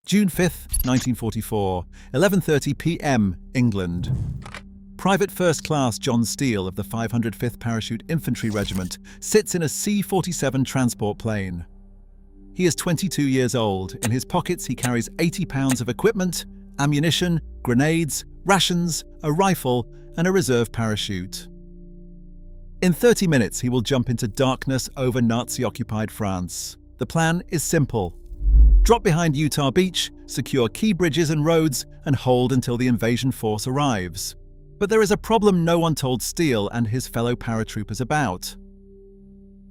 June 5, 1944, 11:30 p.m., England. Private First Class John Steele of the 505th Parachute Infantry Regiment sits in a C-47 transport plane. He is 22 years old. In his pockets he carries 80 pounds of equipment, ammunition, grenades, rations, a rifle, and a reserve parachute. In 30 minutes he will jump into darkness over Nazi-occupied France. The plan is simple. Drop behind Utah Beach, secure key bridges and roads, and hold until the invasion force arrives. But there is a problem no one told Steele and his fellow paratroopers about.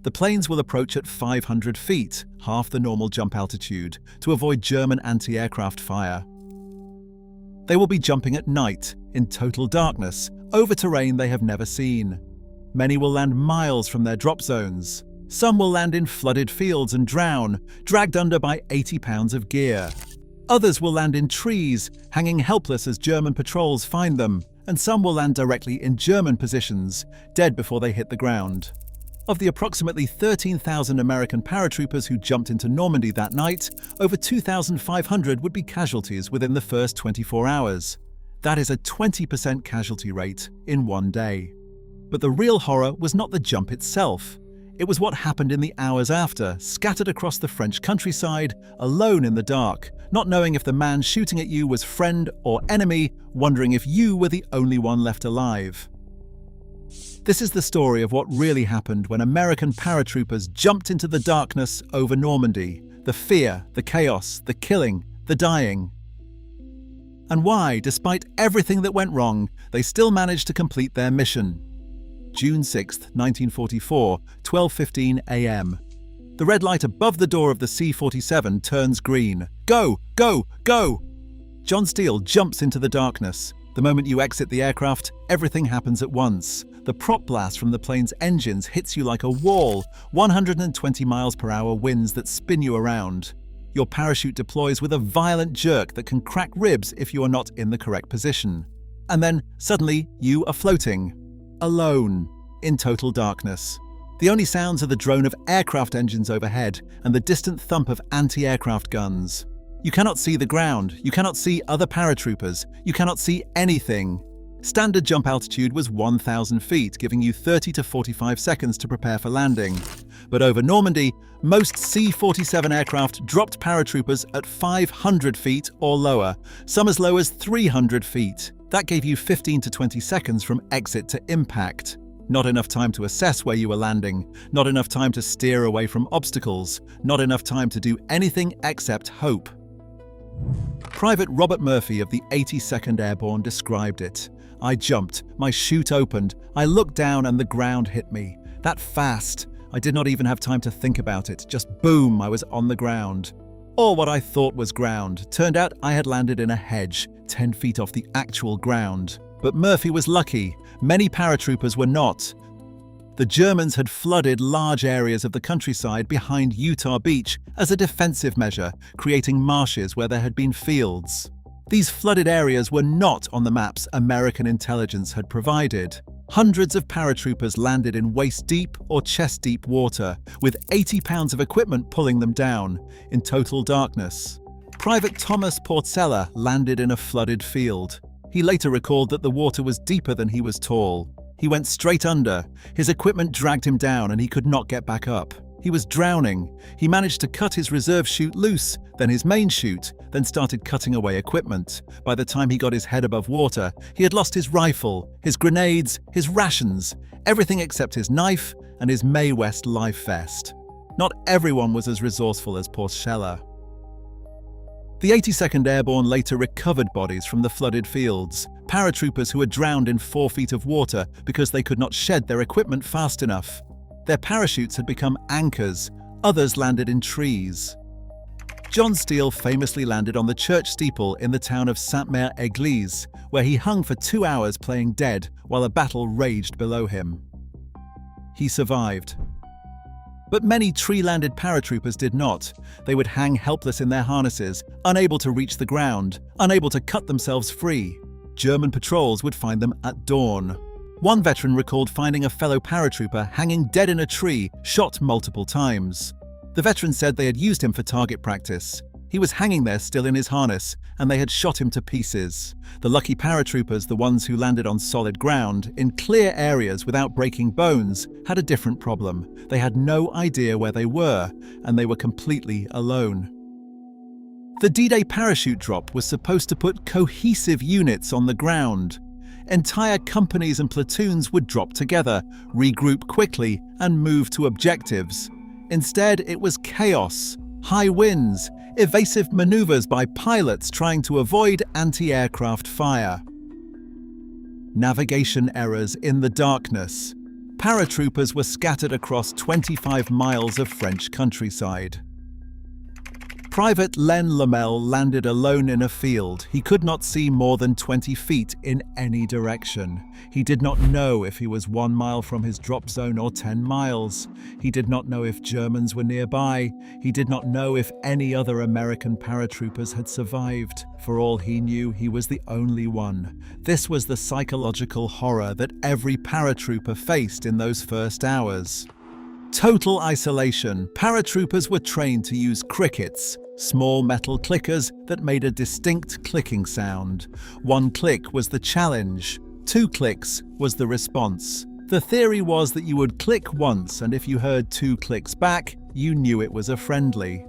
The planes will approach at 500 feet, half the normal jump altitude, to avoid German anti-aircraft fire. They will be jumping at night, in total darkness, over terrain they have never seen. Many will land miles from their drop zones. Some will land in flooded fields and drown, dragged under by 80 pounds of gear. Others will land in trees, hanging helpless as German patrols find them, and some will land directly in German positions, dead before they hit the ground. Of the approximately 13,000 American paratroopers who jumped into Normandy that night, over 2,500 would be casualties within the first 24 hours. That is a 20% casualty rate in one day. But the real horror was not the jump itself. It was what happened in the hours after, scattered across the French countryside, alone in the dark, not knowing if the man shooting at you was friend or enemy, wondering if you were the only one left alive. This is the story of what really happened when American paratroopers jumped into the darkness over Normandy, the fear, the chaos, the killing, the dying. And why, despite everything that went wrong, they still managed to complete their mission. June 6, 1944, 12:15 a.m. The red light above the door of the C-47 turns green. Go! Go! Go! John Steele jumps into the darkness. The moment you exit the aircraft, everything happens at once. The prop blast from the plane's engines hits you like a wall, 120 miles per hour winds that spin you around. Your parachute deploys with a violent jerk that can crack ribs if you are not in the correct position. And then, suddenly, you are floating. Alone, in total darkness. The only sounds are the drone of aircraft engines overhead and the distant thump of anti-aircraft guns. You cannot see the ground, you cannot see other paratroopers, you cannot see anything. Standard jump altitude was 1,000 feet, giving you 30 to 45 seconds to prepare for landing. But over Normandy, most C-47 aircraft dropped paratroopers at 500 feet or lower, some as low as 300 feet. That gave you 15 to 20 seconds from exit to impact. Not enough time to assess where you were landing, not enough time to steer away from obstacles, not enough time to do anything except hope. Private Robert Murphy of the 82nd Airborne described it. I jumped, my chute opened, I looked down and the ground hit me. That fast. I did not even have time to think about it. Just boom, I was on the ground. Or what I thought was ground. Turned out I had landed in a hedge, 10 feet off the actual ground. But Murphy was lucky. Many paratroopers were not. The Germans had flooded large areas of the countryside behind Utah Beach as a defensive measure, creating marshes where there had been fields. These flooded areas were not on the maps American intelligence had provided. Hundreds of paratroopers landed in waist-deep or chest-deep water, with 80 pounds of equipment pulling them down, in total darkness. Private Thomas Portseller landed in a flooded field. He later recalled that the water was deeper than he was tall. He went straight under. His equipment dragged him down and he could not get back up. He was drowning. He managed to cut his reserve chute loose, then his main chute, then started cutting away equipment. By the time he got his head above water, he had lost his rifle, his grenades, his rations, everything except his knife and his Mae West life vest. Not everyone was as resourceful as Portseller. The 82nd Airborne later recovered bodies from the flooded fields, paratroopers who had drowned in 4 feet of water because they could not shed their equipment fast enough. Their parachutes had become anchors, others landed in trees. John Steele famously landed on the church steeple in the town of Sainte-Mère-Église, where he hung for 2 hours playing dead while a battle raged below him. He survived. But many tree-landed paratroopers did not. They would hang helpless in their harnesses, unable to reach the ground, unable to cut themselves free. German patrols would find them at dawn. One veteran recalled finding a fellow paratrooper hanging dead in a tree, shot multiple times. The veteran said they had used him for target practice. He He was hanging there still in his harness, and they had shot him to pieces. The lucky paratroopers, the ones who landed on solid ground, in clear areas without breaking bones, had a different problem. They had no idea where they were, and they were completely alone. The D-Day parachute drop was supposed to put cohesive units on the ground. Entire companies and platoons would drop together, regroup quickly, and move to objectives. Instead, it was chaos, high winds, evasive maneuvers by pilots trying to avoid anti-aircraft fire. Navigation errors in the darkness. Paratroopers were scattered across 25 miles of French countryside. Private Len Lamel landed alone in a field. He could not see more than 20 feet in any direction. He did not know if he was 1 mile from his drop zone or 10 miles. He did not know if Germans were nearby. He did not know if any other American paratroopers had survived. For all he knew, he was the only one. This was the psychological horror that every paratrooper faced in those first hours. Total isolation. Paratroopers were trained to use crickets, small metal clickers that made a distinct clicking sound. 1 click was the challenge. 2 clicks was the response. The theory was that you would click once, and if you heard 2 clicks back, you knew it was a friendly.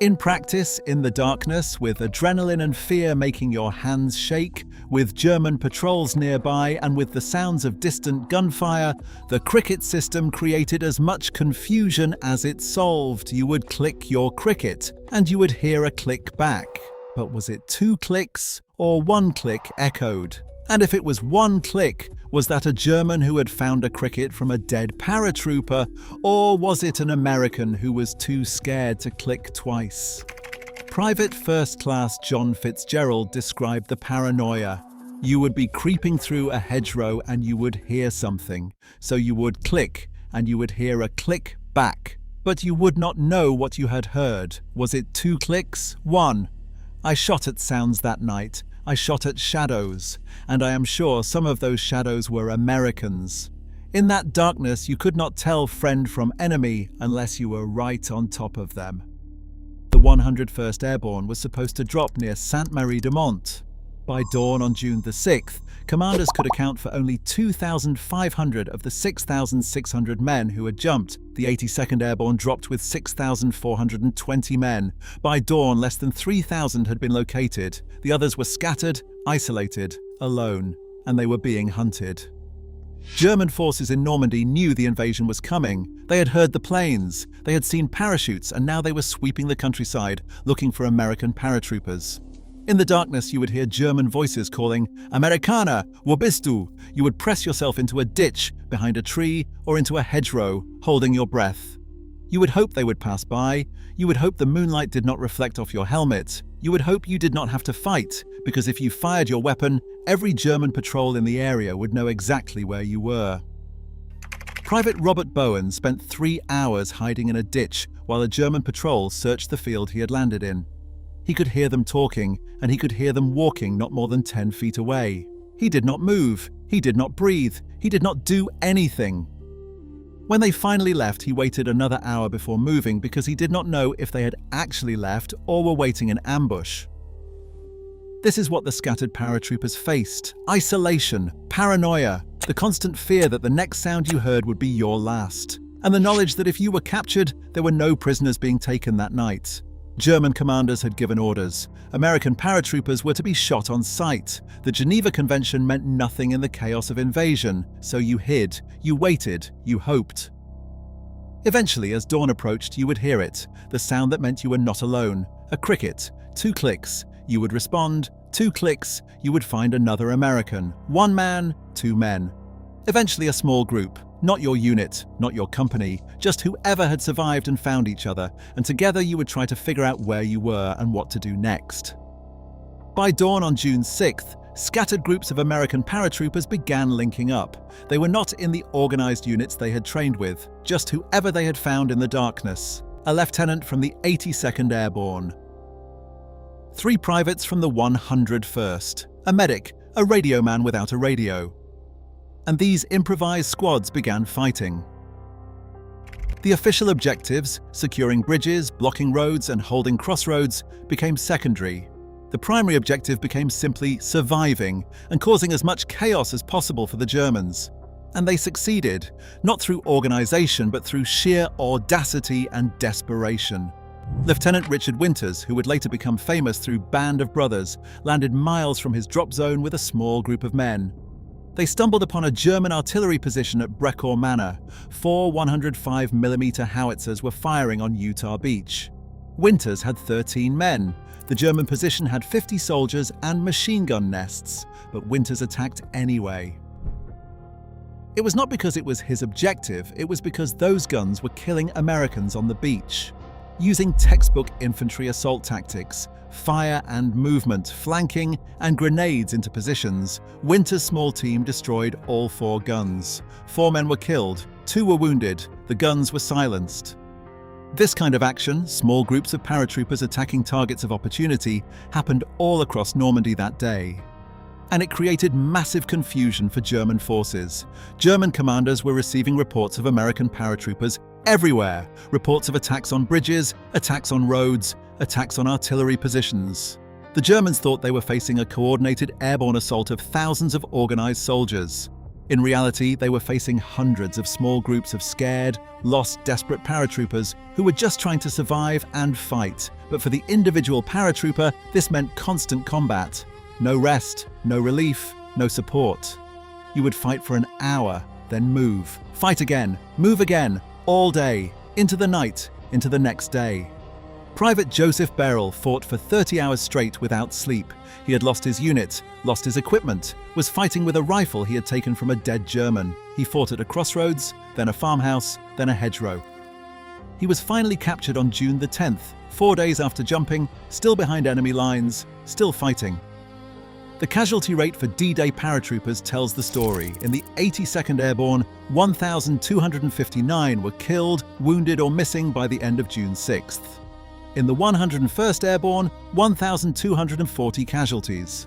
In practice, in the darkness, with adrenaline and fear making your hands shake, with German patrols nearby and with the sounds of distant gunfire, the cricket system created as much confusion as it solved. You would click your cricket, and you would hear a click back. But was it 2 clicks or 1 click echoed? And if it was 1 click, was that a German who had found a cricket from a dead paratrooper, or was it an American who was too scared to click twice? Private First Class John Fitzgerald described the paranoia. You would be creeping through a hedgerow and you would hear something. So you would click, and you would hear a click back. But you would not know what you had heard. Was it 2 clicks? 1. I shot at sounds that night. I shot at shadows, and I am sure some of those shadows were Americans. In that darkness, you could not tell friend from enemy unless you were right on top of them. The 101st Airborne was supposed to drop near Sainte-Mère-Église. By dawn on June the 6th, commanders could account for only 2,500 of the 6,600 men who had jumped. The 82nd Airborne dropped with 6,420 men. By dawn, less than 3,000 had been located. The others were scattered, isolated, alone, and they were being hunted. German forces in Normandy knew the invasion was coming. They had heard the planes, they had seen parachutes, and now they were sweeping the countryside, looking for American paratroopers. In the darkness, you would hear German voices calling, "Amerikaner, wo bist du?" You would press yourself into a ditch, behind a tree, or into a hedgerow, holding your breath. You would hope they would pass by. You would hope the moonlight did not reflect off your helmet. You would hope you did not have to fight, because if you fired your weapon, every German patrol in the area would know exactly where you were. Private Robert Bowen spent 3 hours hiding in a ditch while a German patrol searched the field he had landed in. He could hear them talking, and he could hear them walking not more than 10 feet away. He did not move. He did not breathe. He did not do anything. When they finally left, he waited another hour before moving because he did not know if they had actually left or were waiting in ambush. This is what the scattered paratroopers faced: isolation, paranoia, the constant fear that the next sound you heard would be your last, and the knowledge that if you were captured, there were no prisoners being taken that night. German commanders had given orders. American paratroopers were to be shot on sight. The Geneva Convention meant nothing in the chaos of invasion, so you hid, you waited, you hoped. Eventually, as dawn approached, you would hear it, the sound that meant you were not alone. A cricket, 2 clicks, you would respond, 2 clicks, you would find another American. 1 man, 2 men. Eventually a small group. Not your unit, not your company, just whoever had survived and found each other, and together you would try to figure out where you were and what to do next. By dawn on June 6th, scattered groups of American paratroopers began linking up. They were not in the organized units they had trained with, just whoever they had found in the darkness. A lieutenant from the 82nd Airborne. 3 privates from the 101st. A medic, a radio man without a radio. And these improvised squads began fighting. The official objectives, securing bridges, blocking roads, and holding crossroads, became secondary. The primary objective became simply surviving and causing as much chaos as possible for the Germans. And they succeeded, not through organization but through sheer audacity and desperation. Lieutenant Richard Winters, who would later become famous through Band of Brothers, landed miles from his drop zone with a small group of men. They stumbled upon a German artillery position at Brecourt Manor. 4 105mm howitzers were firing on Utah Beach. Winters had 13 men. The German position had 50 soldiers and machine gun nests, but Winters attacked anyway. It was not because it was his objective, it was because those guns were killing Americans on the beach. Using textbook infantry assault tactics, fire and movement, flanking, and grenades into positions, Winters' small team destroyed all 4 guns. 4 men were killed, 2 were wounded, the guns were silenced. This kind of action, small groups of paratroopers attacking targets of opportunity, happened all across Normandy that day. And it created massive confusion for German forces. German commanders were receiving reports of American paratroopers everywhere. Reports of attacks on bridges, attacks on roads, attacks on artillery positions. The Germans thought they were facing a coordinated airborne assault of thousands of organized soldiers. In reality, they were facing hundreds of small groups of scared, lost, desperate paratroopers who were just trying to survive and fight. But for the individual paratrooper, this meant constant combat. No rest, no relief, no support. You would fight for an hour, then move. Fight again, move again, all day, into the night, into the next day. Private Joseph Beryl fought for 30 hours straight without sleep. He had lost his unit, lost his equipment, was fighting with a rifle he had taken from a dead German. He fought at a crossroads, then a farmhouse, then a hedgerow. He was finally captured on June the 10th, 4 days after jumping, still behind enemy lines, still fighting. The casualty rate for D-Day paratroopers tells the story. In the 82nd Airborne, 1,259 were killed, wounded, or missing by the end of June 6th. In the 101st Airborne, 1,240 casualties.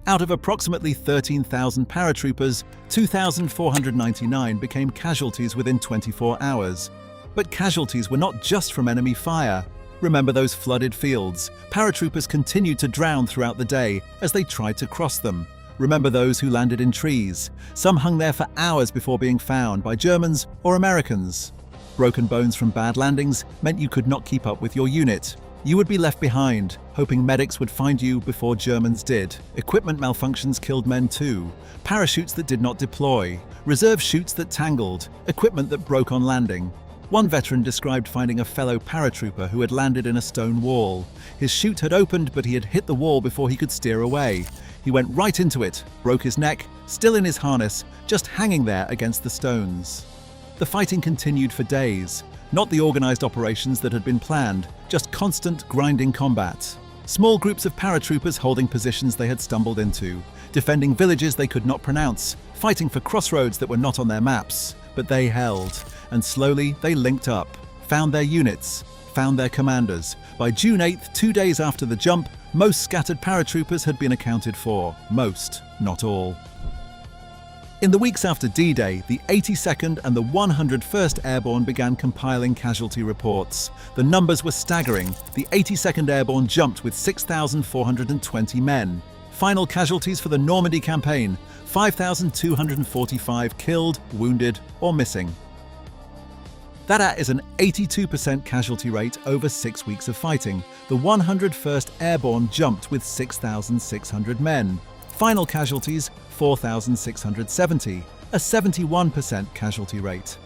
Out of approximately 13,000 paratroopers, 2,499 became casualties within 24 hours. But casualties were not just from enemy fire. Remember those flooded fields? Paratroopers continued to drown throughout the day as they tried to cross them. Remember those who landed in trees? Some hung there for hours before being found by Germans or Americans. Broken bones from bad landings meant you could not keep up with your unit. You would be left behind, hoping medics would find you before Germans did. Equipment malfunctions killed men too. Parachutes that did not deploy. Reserve chutes that tangled. Equipment that broke on landing. One veteran described finding a fellow paratrooper who had landed in a stone wall. His chute had opened, but he had hit the wall before he could steer away. He went right into it, broke his neck, still in his harness, just hanging there against the stones. The fighting continued for days, not the organized operations that had been planned, just constant grinding combat. Small groups of paratroopers holding positions they had stumbled into, defending villages they could not pronounce, fighting for crossroads that were not on their maps. But they held, and slowly they linked up, found their units, found their commanders. By June 8th, 2 days after the jump, most scattered paratroopers had been accounted for. Most, not all. In the weeks after D-Day, the 82nd and the 101st Airborne began compiling casualty reports. The numbers were staggering. The 82nd Airborne jumped with 6,420 men. Final casualties for the Normandy campaign, 5,245 killed, wounded, or missing. That is an 82% casualty rate over 6 weeks of fighting. The 101st Airborne jumped with 6,600 men. Final casualties, 4,670, a 71% casualty rate.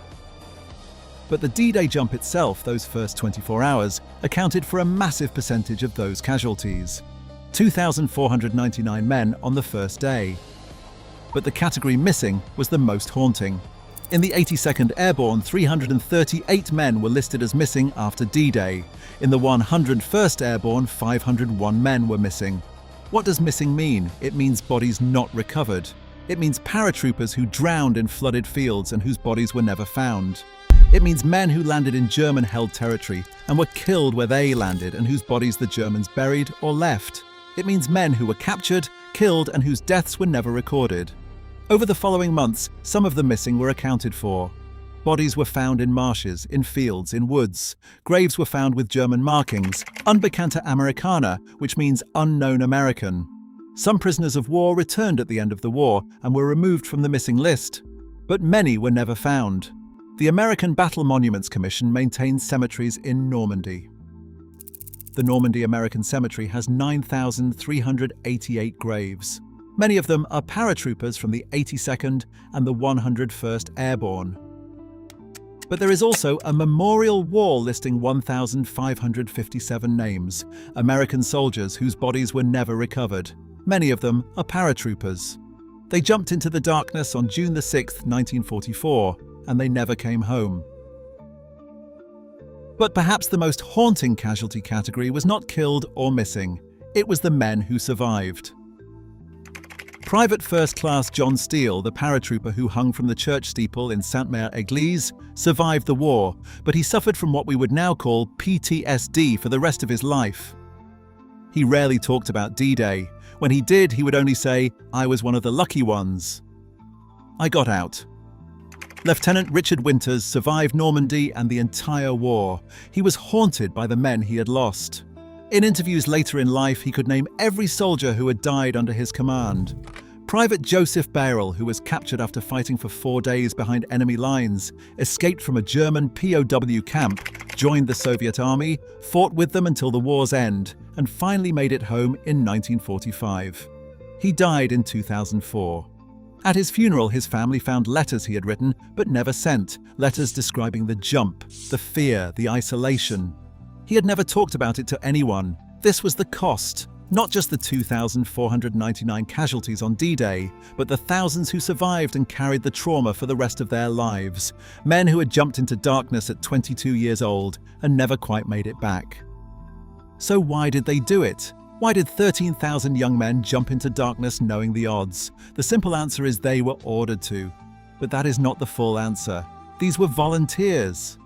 But the D-Day jump itself, those first 24 hours, accounted for a massive percentage of those casualties. 2,499 men on the first day. But the category missing was the most haunting. In the 82nd Airborne, 338 men were listed as missing after D-Day. In the 101st Airborne, 501 men were missing. What does missing mean? It means bodies not recovered. It means paratroopers who drowned in flooded fields and whose bodies were never found. It means men who landed in German-held territory and were killed where they landed and whose bodies the Germans buried or left. It means men who were captured, killed, and whose deaths were never recorded. Over the following months, some of the missing were accounted for. Bodies were found in marshes, in fields, in woods. Graves were found with German markings, Unbekannte Amerikaner, which means unknown American. Some prisoners of war returned at the end of the war and were removed from the missing list, but many were never found. The American Battle Monuments Commission maintains cemeteries in Normandy. The Normandy American Cemetery has 9,388 graves. Many of them are paratroopers from the 82nd and the 101st Airborne. But there is also a memorial wall listing 1,557 names, American soldiers whose bodies were never recovered. Many of them are paratroopers. They jumped into the darkness on June 6, 1944, and they never came home. But perhaps the most haunting casualty category was not killed or missing. It was the men who survived. Private First Class John Steele, the paratrooper who hung from the church steeple in Sainte-Mère-Église, survived the war, but he suffered from what we would now call PTSD for the rest of his life. He rarely talked about D-Day. When he did, he would only say, "I was one of the lucky ones. I got out." Lieutenant Richard Winters survived Normandy and the entire war. He was haunted by the men he had lost. In interviews later in life, he could name every soldier who had died under his command. Private Joseph Beryl, who was captured after fighting for 4 days behind enemy lines, escaped from a German POW camp, joined the Soviet army, fought with them until the war's end, and finally made it home in 1945. He died in 2004. At his funeral, his family found letters he had written but never sent, letters describing the jump, the fear, the isolation. He had never talked about it to anyone. This was the cost, not just the 2,499 casualties on D-Day, but the thousands who survived and carried the trauma for the rest of their lives. Men who had jumped into darkness at 22 years old and never quite made it back. So why did they do it? Why did 13,000 young men jump into darkness knowing the odds? The simple answer is they were ordered to. But that is not the full answer. These were volunteers.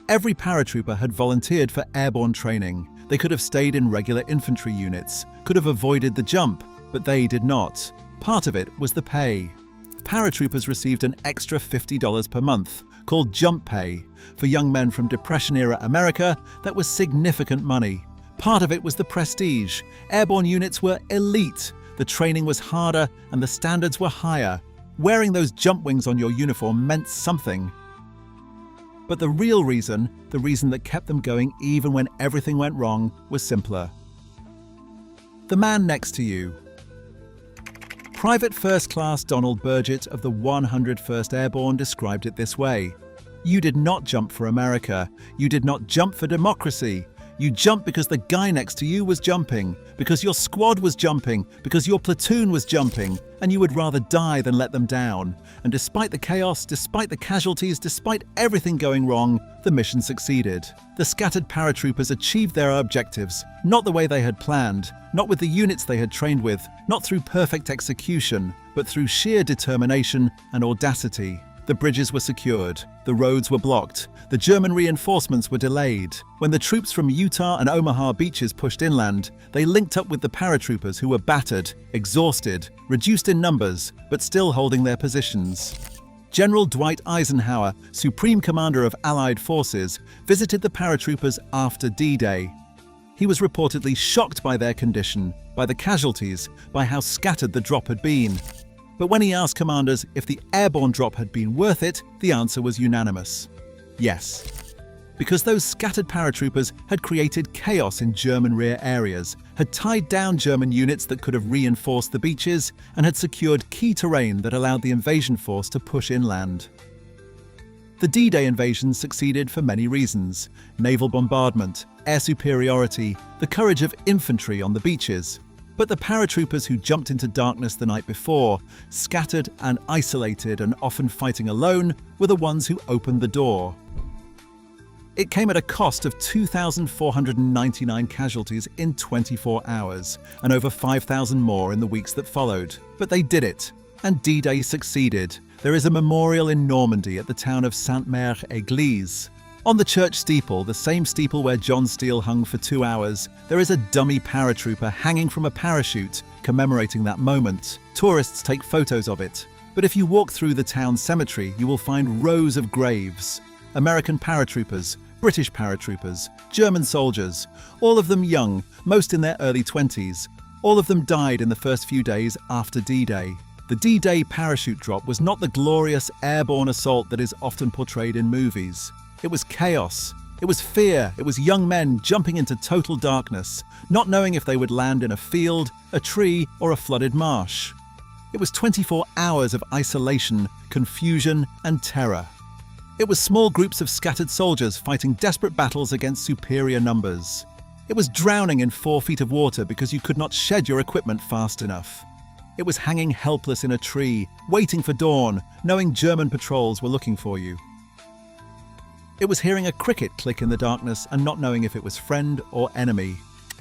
Every paratrooper had volunteered for airborne training. They could have stayed in regular infantry units, could have avoided the jump, but they did not. Part of it was the pay. Paratroopers received an extra $50 per month, called jump pay. For young men from Depression-era America, that was significant money. Part of it was the prestige. Airborne units were elite. The training was harder and the standards were higher. Wearing those jump wings on your uniform meant something. But the real reason, the reason that kept them going even when everything went wrong, was simpler. The man next to you. Private First Class Donald Burgett of the 101st Airborne described it this way: "You did not jump for America. You did not jump for democracy. You jumped because the guy next to you was jumping, because your squad was jumping, because your platoon was jumping, and you would rather die than let them down. And despite the chaos, despite the casualties, despite everything going wrong, the mission succeeded. The scattered paratroopers achieved their objectives, not the way they had planned, not with the units they had trained with, not through perfect execution, but through sheer determination and audacity. The bridges were secured, the roads were blocked, the German reinforcements were delayed. When the troops from Utah and Omaha beaches pushed inland, they linked up with the paratroopers who were battered, exhausted, reduced in numbers, but still holding their positions. General Dwight Eisenhower, Supreme Commander of Allied Forces, visited the paratroopers after D-Day. He was reportedly shocked by their condition, by the casualties, by how scattered the drop had been. But when he asked commanders if the airborne drop had been worth it, the answer was unanimous. Yes. Because those scattered paratroopers had created chaos in German rear areas, had tied down German units that could have reinforced the beaches, and had secured key terrain that allowed the invasion force to push inland. The D-Day invasion succeeded for many reasons: naval bombardment, air superiority, the courage of infantry on the beaches. But the paratroopers who jumped into darkness the night before, scattered and isolated and often fighting alone, were the ones who opened the door. It came at a cost of 2,499 casualties in 24 hours, and over 5,000 more in the weeks that followed. But they did it, and D-Day succeeded. There is a memorial in Normandy at the town of Sainte-Mère-Église. On the church steeple, the same steeple where John Steele hung for 2 hours, there is a dummy paratrooper hanging from a parachute, commemorating that moment. Tourists take photos of it. But if you walk through the town cemetery, you will find rows of graves. American paratroopers, British paratroopers, German soldiers, all of them young, most in their early 20s. All of them died in the first few days after D-Day. The D-Day parachute drop was not the glorious airborne assault that is often portrayed in movies. It was chaos. It was fear. It was young men jumping into total darkness, not knowing if they would land in a field, a tree, or a flooded marsh. It was 24 hours of isolation, confusion, and terror. It was small groups of scattered soldiers fighting desperate battles against superior numbers. It was drowning in 4 feet of water because you could not shed your equipment fast enough. It was hanging helpless in a tree, waiting for dawn, knowing German patrols were looking for you. It was hearing a cricket click in the darkness and not knowing if it was friend or enemy.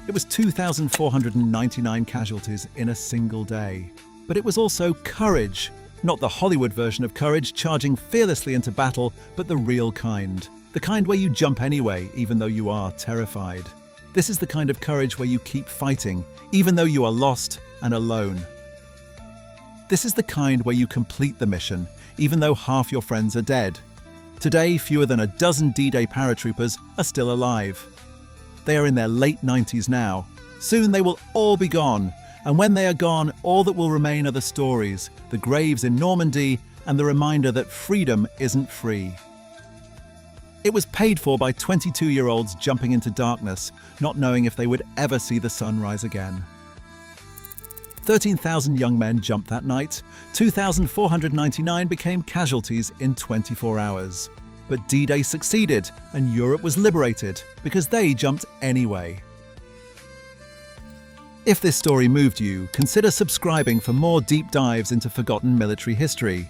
It was 2,499 casualties in a single day. But it was also courage. Not the Hollywood version of courage, charging fearlessly into battle, but the real kind. The kind where you jump anyway, even though you are terrified. This is the kind of courage where you keep fighting, even though you are lost and alone. This is the kind where you complete the mission, even though half your friends are dead. Today, fewer than a dozen D-Day paratroopers are still alive. They are in their late 90s now. Soon they will all be gone. And when they are gone, all that will remain are the stories, the graves in Normandy, and the reminder that freedom isn't free. It was paid for by 22-year-olds jumping into darkness, not knowing if they would ever see the sun rise again. 13,000 young men jumped that night. 2,499 became casualties in 24 hours. But D-Day succeeded, and Europe was liberated, because they jumped anyway. If this story moved you, consider subscribing for more deep dives into forgotten military history.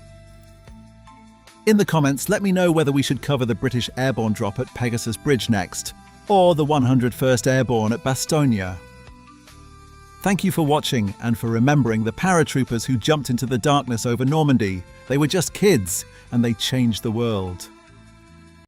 In the comments, let me know whether we should cover the British airborne drop at Pegasus Bridge next, or the 101st Airborne at Bastogne. Thank you for watching and for remembering the paratroopers who jumped into the darkness over Normandy. They were just kids, and they changed the world.